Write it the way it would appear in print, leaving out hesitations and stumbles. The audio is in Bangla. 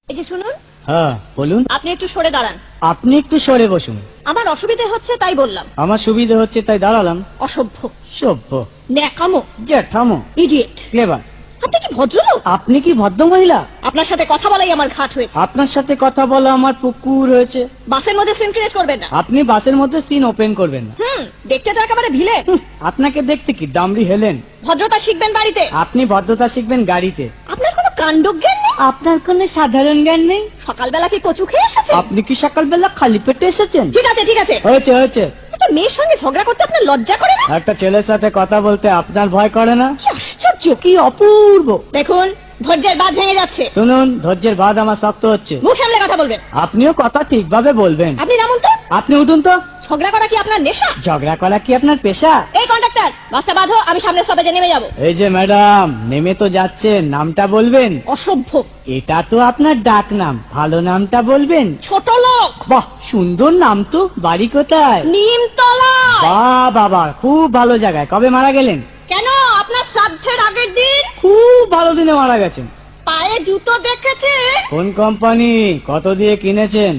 এই যে শুনুন, হ্যাঁ বলুন। আপনি একটু সরে দাঁড়ান। আপনি একটু সরে বসুন। আমার অসুবিধে হচ্ছে তাই বললাম। আমার সুবিধে হচ্ছে তাই দাঁড়ালাম। অসভ্য, সভ্য, ন্যাকামো, জ্যাঠামো, ইডিয়েট। ক্লেভার। আপনি কি ভদ্রলোক? আপনি কি ভদ্র মহিলা? আপনার সাথে কথা বলাই আমার ঘাট হয়েছে। আপনার সাথে কথা বলা আমার পুকুর হয়েছে। বাসের মধ্যে সিন ক্রিয়েট করবেন না। আপনি বাসের মধ্যে সিন ওপেন করবেন না। দেখতে তো একেবারে ভিলে। আপনাকে দেখতে কি ডামরি হেলেন? ভদ্রতা শিখবেন বাড়িতে। আপনি ভদ্রতা শিখবেন গাড়িতে। আপনার কোনো কাণ্ডজ্ঞান নেই। আপনার কোনো সাধারণ জ্ঞান নেই। সকালবেলা কি কচু খেয়ে এসেছেন? আপনি কি সকালবেলা খালি পেটে এসেছেন? ঠিক আছে ঠিক আছে, হয়েছে হয়েছে। একটা মেয়ের সঙ্গে ঝগড়া করতে আপনার লজ্জা করে না? একটা ছেলের সাথে কথা বলতে আপনার ভয় করে না? কি আশ্চর্য, কি অপূর্ব। দেখুন ধৈর্যের বাঁধ ভেঙে যাচ্ছে। শুনুন, ধৈর্যের বাঁধ আমার শক্ত হচ্ছে। মুখ সামলে কথা বলবেন। আপনিও কথা ঠিকভাবে বলবেন। আপনি নামুন তো। আপনি উঠুন তো। ঝগড়া করা কি আপনার নেশা? ঝগড়া করা কি আপনার পেশা? এই কন্ডাক্টর, বাসটা বাঁধো, আমি সামনের স্টপেজে নেমে যাব। এই যে ম্যাডাম, নেমে তো যাচ্ছেন, নামটা বলবেন। অসভ্য, এটা তো আপনার ডাক নাম, ভালো নামটা বলবেন। ছোট লোক। বাহ, সুন্দর নাম তো। বাড়ি কোথায়? নিমতলা। বাহ বাবা, খুব ভালো জায়গায়। কবে মারা গেলেন? কেন, আপনার শ্রাদ্ধের আগের দিন। খুব ভালো দিনে মারা গেছেন। পায়ে জুতো দেখেছে? কোন কোম্পানি? কত দিয়ে কিনেছেন?